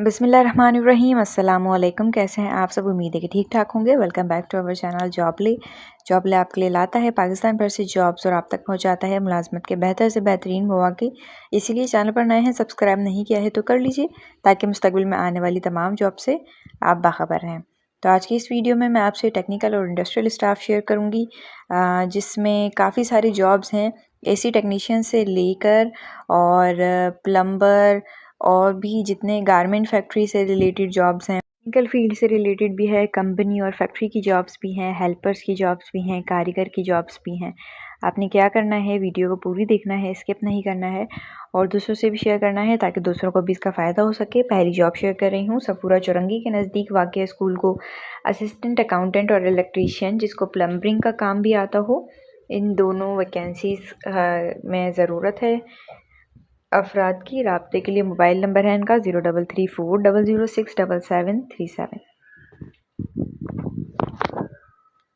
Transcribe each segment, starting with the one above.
बिस्मिल्लाहिर्रहमानिर्रहीम। अस्सलामुअलैकुम। कैसे हैं आप सब? उम्मीद है कि ठीक ठाक होंगे। Welcome back to our channel जॉबले आपके लिए लाता है पाकिस्तान भर से जॉब्स और आप तक पहुंचाता है मुलाजमत के बेहतर से बेहतरीन मौके। इसीलिए चैनल पर नए हैं, सब्सक्राइब नहीं किया है तो कर लीजिए ताकि मुस्तकबिल में आने वाली तमाम जॉब से आप बाखबर रहें। तो आज की इस वीडियो में मैं आपसे टेक्निकल और इंडस्ट्रियल स्टाफ शेयर करूँगी, जिसमें काफ़ी सारी जॉब्स हैं, एसी टेक्नीशियन से लेकर और प्लम्बर और भी जितने गारमेंट फैक्ट्री से रिलेटेड जॉब्स हैं, टेक्निकल फील्ड से रिलेटेड भी है, कंपनी और फैक्ट्री की जॉब्स भी हैं, हेल्पर्स की जॉब्स भी हैं, कारीगर की जॉब्स भी हैं। आपने क्या करना है, वीडियो को पूरी देखना है, स्किप नहीं करना है और दूसरों से भी शेयर करना है ताकि दूसरों को भी इसका फ़ायदा हो सके। पहली जॉब शेयर कर रही हूँ, सफूरा चौरंगी के नज़दीक वाक़ स्कूल को असिस्टेंट अकाउंटेंट और इलेक्ट्रीशियन जिसको प्लम्बरिंग का काम भी आता हो, इन दोनों वैकेंसीज़ में ज़रूरत है अफराद की। राब्ते के लिए मोबाइल नंबर है इनका 0340067737।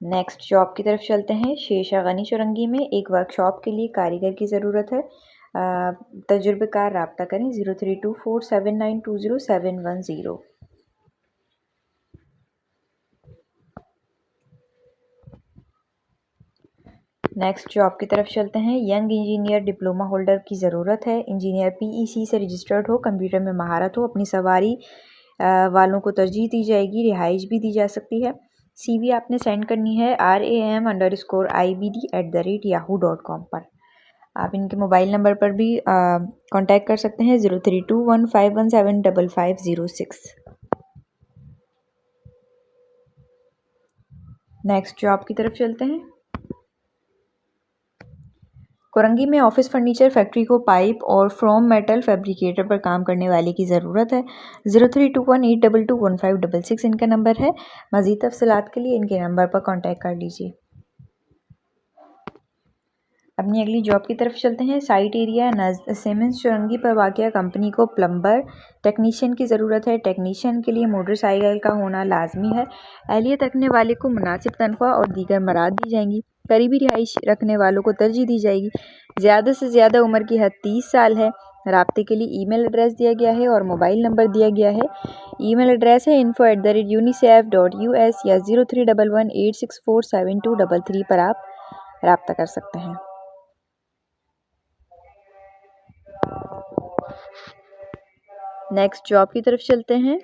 नेक्स्ट जॉब की तरफ चलते हैं। शेरशाह गनी चौरंगी में एक वर्कशॉप के लिए कारीगर की ज़रूरत है। तजुर्बेकार राब्ता करें 032479207110। नेक्स्ट जॉब की तरफ चलते हैं। यंग इंजीनियर डिप्लोमा होल्डर की ज़रूरत है। इंजीनियर पीईसी से रजिस्टर्ड हो, कंप्यूटर में महारत हो, अपनी सवारी वालों को तरजीह दी जाएगी, रिहाइश भी दी जा सकती है। सीवी आपने सेंड करनी है ram_ibd@yahoo.com पर। आप इनके मोबाइल नंबर पर भी कांटेक्ट कर सकते हैं 032151755506। नेक्स्ट जॉब की तरफ चलते हैं। कोरंगी में ऑफिस फर्नीचर फैक्ट्री को पाइप और फ्रोम मेटल फैब्रिकेटर पर काम करने वाले की ज़रूरत है। 032182211566 इनका नंबर है। मज़ीद तफसीलात के लिए इनके नंबर पर कांटेक्ट कर लीजिए। अपनी अगली जॉब की तरफ चलते हैं। साइट एरिया सीमेंस चौरंगी पर वाक़या कंपनी को प्लम्बर टेक्नीशियन की ज़रूरत है। टेक्नीशियन के लिए मोटरसाइकिल का होना लाजमी है। एहलियत रखने वाले को मुनासिब तनख्वाह और दीगर मराद दी जाएंगी। करीबी रिहाइश रखने वालों को तरजीह दी जाएगी। ज़्यादा से ज़्यादा उम्र की हद 30 साल है। राब्ते के लिए ईमेल एड्रेस दिया गया है और मोबाइल नंबर दिया गया है। ईमेल एड्रेस है info@unicef.us या 0311864723 पर आप रब्ता कर सकते हैं। नेक्स्ट जॉब की तरफ चलते हैं।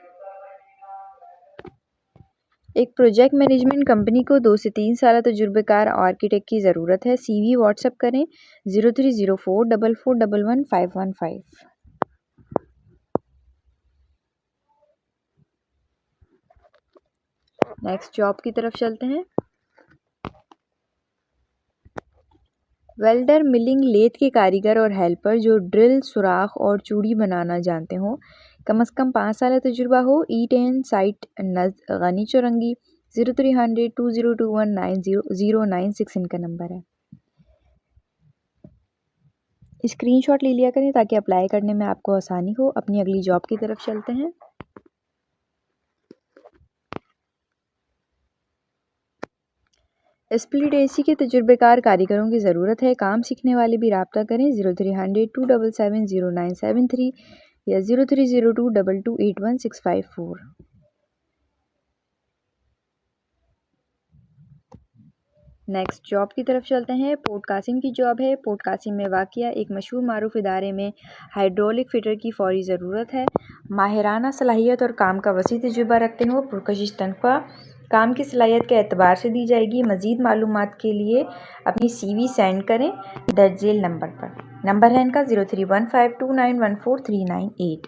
एक प्रोजेक्ट मैनेजमेंट कंपनी को 2 से 3 साल तजुर्बेकार आर्किटेक्ट की ज़रूरत है। सीवी व्हाट्सएप करें 030444111515। नेक्स्ट जॉब की तरफ चलते हैं। वेल्डर, मिलिंग, लेथ के कारीगर और हेल्पर जो ड्रिल, सुराख और चूड़ी बनाना जानते हों, कम से कम 5 साल तजुर्बा हो। E10 साइट गनी चौरंगी 030020219096 इनका नंबर है। स्क्रीनशॉट ले लिया करें ताकि अप्लाई करने में आपको आसानी हो। अपनी अगली जॉब की तरफ चलते हैं। स्प्लिट एसी के तजुर्बेकार कारीगरों की ज़रूरत है। काम सीखने वाले भी रब्ता करें 030027709773 या 030222816554। नेक्स्ट जॉब की तरफ चलते हैं। पोर्ट कासिम की जॉब है। पोर्ट कासिम में वाक़या एक मशहूर मारूफ इदारे में हाइड्रोलिक फिटर की फ़ौरी ज़रूरत है। माहिराना सलाहियत और काम का वसी तजुर्बा रखते हो। पुरकशिश तनख्वाह काम की सलाहियत के एतबार से दी जाएगी। मज़ीद मालूमात के लिए अपनी CV सेंड करें दर्जेल नंबर पर। नंबर है इनका 0315291439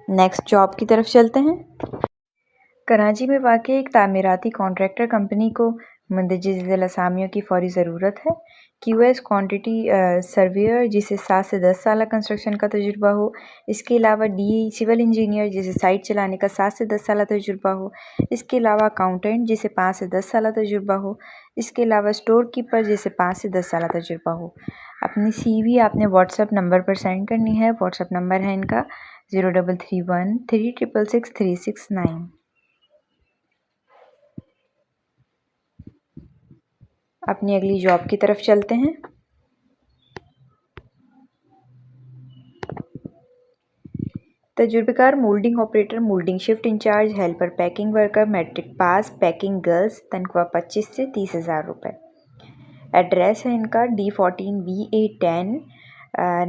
नेक्स्ट जॉब की तरफ चलते हैं। कराची में वाक़ एक तामीराती कॉन्ट्रैक्टर कंपनी को मंदरजे ज़िला असामियों की फ़ौरी ज़रूरत है। QS क्वांटिटी सर्वेयर जिसे 7 से 10 साल कंस्ट्रक्शन का तजुर्बा हो। इसके अलावा DE सिविल इंजीनियर जिसे साइट चलाने का 7 से 10 साल तजुर्बा हो। इसके अलावा अकाउंटेंट जिसे 5 से 10 साल तजुर्बा हो। इसके अलावा स्टोर कीपर जिसे 5 से 10 साल तजुर्बा हो। अपनी CV आपने व्हाट्सएप नंबर पर सेंड करनी है। व्हाट्सएप नंबर है इनका 0331366369। अपनी अगली जॉब की तरफ चलते हैं। तजुर्बेकार moulding operator, moulding shift incharge, helper, packing worker, matric pass, packing girls, तनख्वाह 25 से 30,000 रुपये। एड्रेस है इनका D14BA10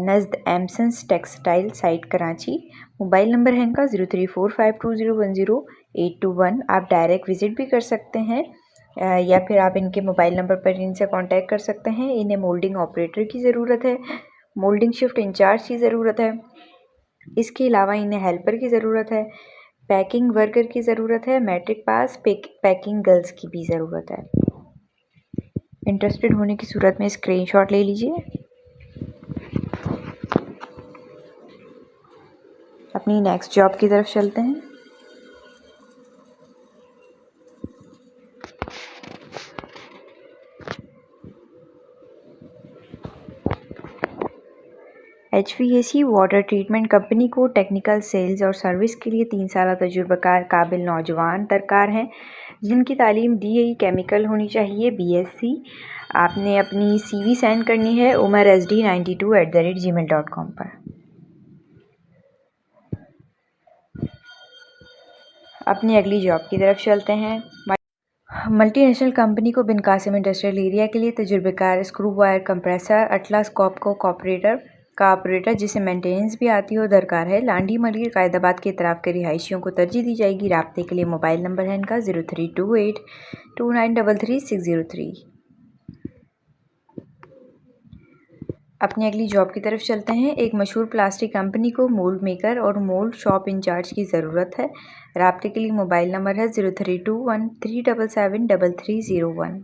नज़द Emsons textile site Karachi. Mobile number है इनका 0345201081। आप डायरेक्ट विज़िट भी कर सकते हैं या फिर आप इनके मोबाइल नंबर पर इनसे कांटेक्ट कर सकते हैं। इन्हें मोल्डिंग ऑपरेटर की ज़रूरत है, मोल्डिंग शिफ्ट इंचार्ज की ज़रूरत है, इसके अलावा इन्हें हेल्पर की ज़रूरत है, पैकिंग वर्कर की ज़रूरत है, मैट्रिक पास, पैकिंग गर्ल्स की भी ज़रूरत है। इंटरेस्टेड होने की सूरत में स्क्रीनशॉट ले लीजिए। अपनी नेक्स्ट जॉब की तरफ चलते हैं। HVAC वाटर ट्रीटमेंट कंपनी को टेक्निकल सेल्स और सर्विस के लिए 3 साल तजुर्बेकार काबिल नौजवान दरकार हैं जिनकी तालीम DAE केमिकल होनी चाहिए, BSc। आपने अपनी CV सेंड करनी है umarsd92@gmail.com पर। अपनी अगली जॉब की तरफ चलते हैं। मल्टीनेशनल कंपनी को बिन कासिम इंडस्ट्रियल एरिया के लिए तजुर्बेकार screw wire compressor, Atlas Copco का ऑपरेटर जिसे मेंटेनेंस भी आती हो दरकार है। लांडी मलिर कायदाबाद के इतराफ़ के रिहायशियों को तरजीह दी जाएगी। राब्ते के लिए मोबाइल नंबर है इनका 03282933 अपनी अगली जॉब की तरफ चलते हैं। एक मशहूर प्लास्टिक कंपनी को मोल्ड मेकर और मोल्ड शॉप इंचार्ज की ज़रूरत है। राब्ते के लिए मोबाइल नंबर है 0321377301।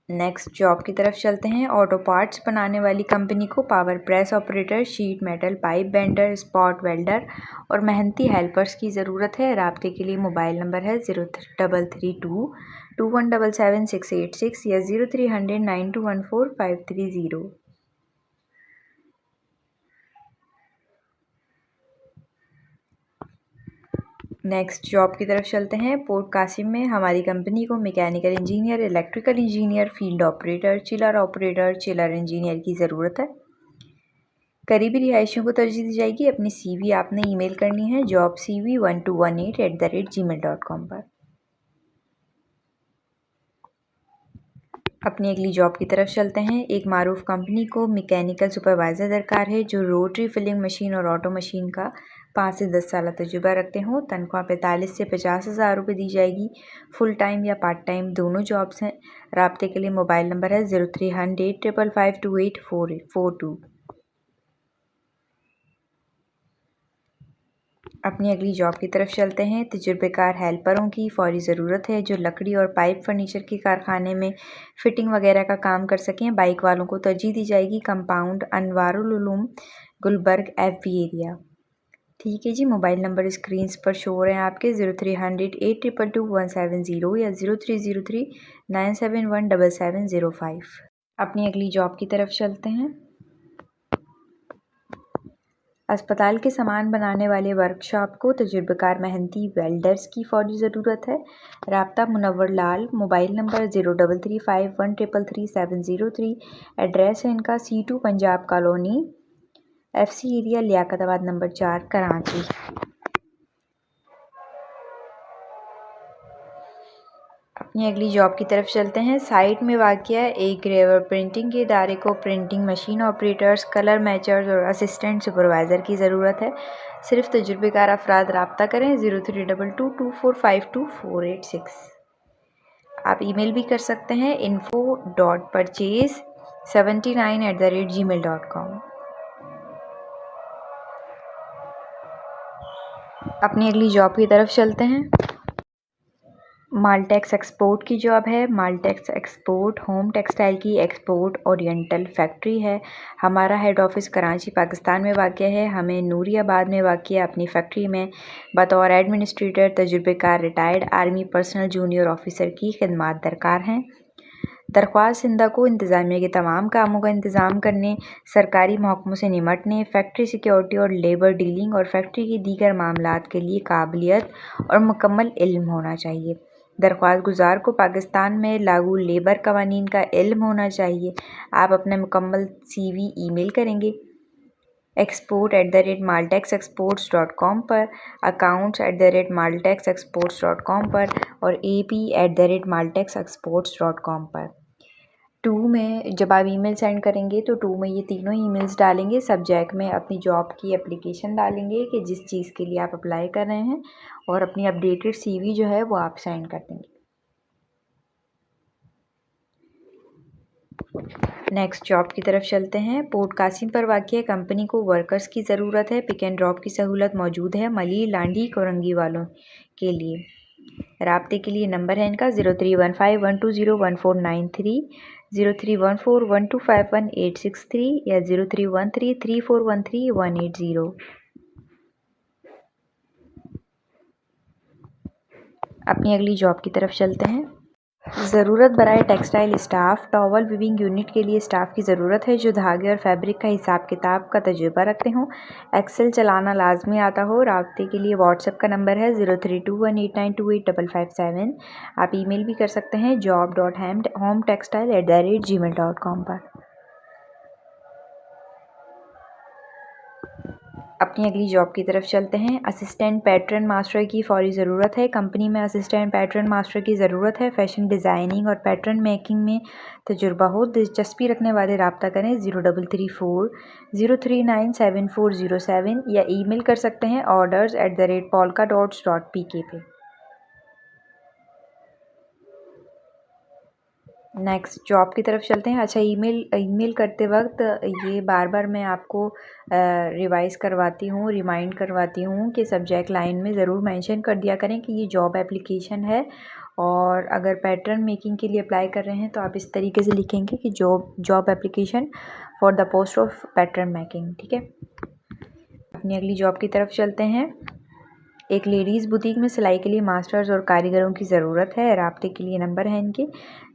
नेक्स्ट जॉब की तरफ चलते हैं। ऑटो पार्ट्स बनाने वाली कंपनी को power press operator, sheet metal pipe bender, spot welder और मेहनती हेल्पर्स की ज़रूरत है। राब्ते के लिए मोबाइल नंबर है 033221777686 या 03009214 नेक्स्ट जॉब की तरफ चलते हैं। पोर्ट कासिम में हमारी कंपनी को mechanical engineer, electrical engineer, field operator, chiller engineer की ज़रूरत है। करीबी रिहायशियों को तरजीह दी जाएगी। अपनी CV आपने ईमेल करनी है jobcv1218@gmail.com पर। अपनी अगली जॉब की तरफ चलते हैं। एक मारूफ कंपनी को मैकेनिकल सुपरवाइज़र दरकार है जो रोटरी फिलिंग मशीन और ऑटो मशीन का 5 से 10 साल तजुर्बा रखते हों। तनख्वाह 45 से 50,000 रुपये दी जाएगी। फुल टाइम या पार्ट टाइम दोनों जॉब्स हैं। राब्ते के लिए मोबाइल नंबर है 0300552842। अपनी अगली जॉब की तरफ चलते हैं। तजुर्बेकार हेल्परों की फौरी ज़रूरत है जो लकड़ी और पाइप फर्नीचर के कारखाने में फ़िटिंग वगैरह का काम कर सकें। बाइक वालों को तरजीह दी जाएगी। Compound Anwarul Uloom, Gulberg FB area. ठीक है जी। मोबाइल नंबर स्क्रीन पर शो हो रहे हैं आपके 030082222170 या 030397170705। अपनी अगली जॉब की तरफ चलते हैं। अस्पताल के सामान बनाने वाले वर्कशॉप को तजुर्बेकार मेहनती वेल्डर्स की फौरी ज़रूरत है। राब्ता मुनव्वर लाल, मोबाइल नंबर 0335133703। एड्रेस है इनका C2 Punjab colony, FC area, Liaquatabad number 4, Karachi. अपनी अगली जॉब की तरफ चलते हैं। साइट में वाक़िया एक ग्रेवर प्रिंटिंग के इदारे को printing machine operators, colour matures और असिस्टेंट सुपरवाइज़र की ज़रूरत है। सिर्फ तजुर्बेकार अफराद राब्ता करें 0322245248 आप ईमेल भी कर सकते हैं info.purchase79@gmail.com। अपनी अगली जॉब की तरफ चलते हैं। मालटेक्स एक्सपोर्ट की जॉब है। मालटेक्स एक्सपोर्ट होम टेक्सटाइल की एक्सपोर्ट ओरिएंटल फैक्ट्री है। हमारा हेड ऑफिस कराची पाकिस्तान में वाक़ है। हमें नूरियाबाद में वाक़ अपनी फैक्ट्री में बतौर एडमिनिस्ट्रेटर तजुर्बेकार retired army personnel junior officer की खिदमात दरकार हैं। दरख्वास्त सिंधा को इंतज़ामिया के तमाम कामों का इंतज़ाम करने, सरकारी महकमों से निमटने, फैक्ट्री सिक्योरिटी और लेबर डीलिंग और फैक्ट्री की दीगर मामलात के लिए काबिलियत और मुकम्मल इल्म होना चाहिए। दरख्वास्त गुजार को पाकिस्तान में लागू लेबर कवानीन का इल्म होना चाहिए। आप अपना मुकम्मल CV ईमेल करेंगे export@maltexexports.com पर, accounts@maltexexports.com पर और AP@maltexexports.com पर। 2 में जब आप ईमेल सेंड करेंगे तो 2 में ये तीनों ईमेल्स डालेंगे। सब्जेक्ट में अपनी जॉब की एप्लीकेशन डालेंगे कि जिस चीज़ के लिए आप अप्लाई कर रहे हैं, और अपनी अपडेटेड CV जो है वो आप सेंड कर देंगे। नेक्स्ट जॉब की तरफ चलते हैं। पोर्ट कासिम पर वाक़िया कंपनी को वर्कर्स की ज़रूरत है। पिक एंड ड्रॉप की सहूलत मौजूद है मली, लांडी, कोरंगी वालों के लिए। राब्ते के लिए नंबर है इनका 031512014930, 03141251 या 03133413 अपनी अगली जॉब की तरफ चलते हैं। ज़रूरत बराए textile staff. Towel weaving unit के लिए स्टाफ की ज़रूरत है जो धागे और फैब्रिक का हिसाब किताब का तजुर्बा रखते हों। एक्सेल चलाना लाजमी आता हो। राब्ते के लिए व्हाट्सएप का नंबर है 032189285557। आप ईमेल भी कर सकते हैं job.hometextile@gmail.com पर। अपनी अगली जॉब की तरफ चलते हैं। असिस्टेंट पैटर्न मास्टर की फौरी ज़रूरत है। कंपनी में असिस्टेंट पैटर्न मास्टर की ज़रूरत है। फैशन डिज़ाइनिंग और पैटर्न मेकिंग में तजुर्बा हो। दिलचस्पी रखने वाले रब्ता करें 033403974007 या ईमेल कर सकते हैं orders@polkadots.pk पे। नेक्स्ट जॉब की तरफ चलते हैं। अच्छा, ईमेल करते वक्त ये बार बार मैं आपको रिवाइज़ करवाती हूँ, रिमाइंड करवाती हूँ कि सब्जेक्ट लाइन में ज़रूर मेंशन कर दिया करें कि ये जॉब एप्लीकेशन है, और अगर पैटर्न मेकिंग के लिए अप्लाई कर रहे हैं तो आप इस तरीके से लिखेंगे कि job application for the post of pattern making. ठीक है, अपनी अगली जॉब की तरफ चलते हैं। एक लेडीज़ बुटीक में सिलाई के लिए मास्टर्स और कारीगरों की ज़रूरत है। राब्ते के लिए नंबर है इनके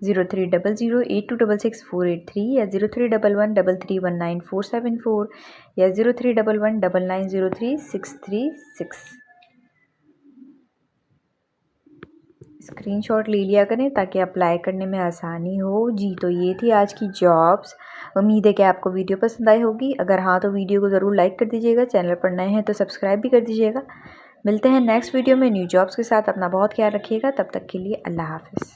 030082666483 या 0311331947 या 031199033636। स्क्रीनशॉट ले लिया करें ताकि अप्लाई करने में आसानी हो। जी, तो ये थी आज की जॉब्स। उम्मीद है कि आपको वीडियो पसंद आई होगी। अगर हाँ तो वीडियो को ज़रूर लाइक कर दीजिएगा। चैनल पर नए हैं तो सब्सक्राइब भी कर दीजिएगा। मिलते हैं नेक्स्ट वीडियो में न्यू जॉब्स के साथ। अपना बहुत ख्याल रखिएगा। तब तक के लिए अल्लाह हाफ़िज़।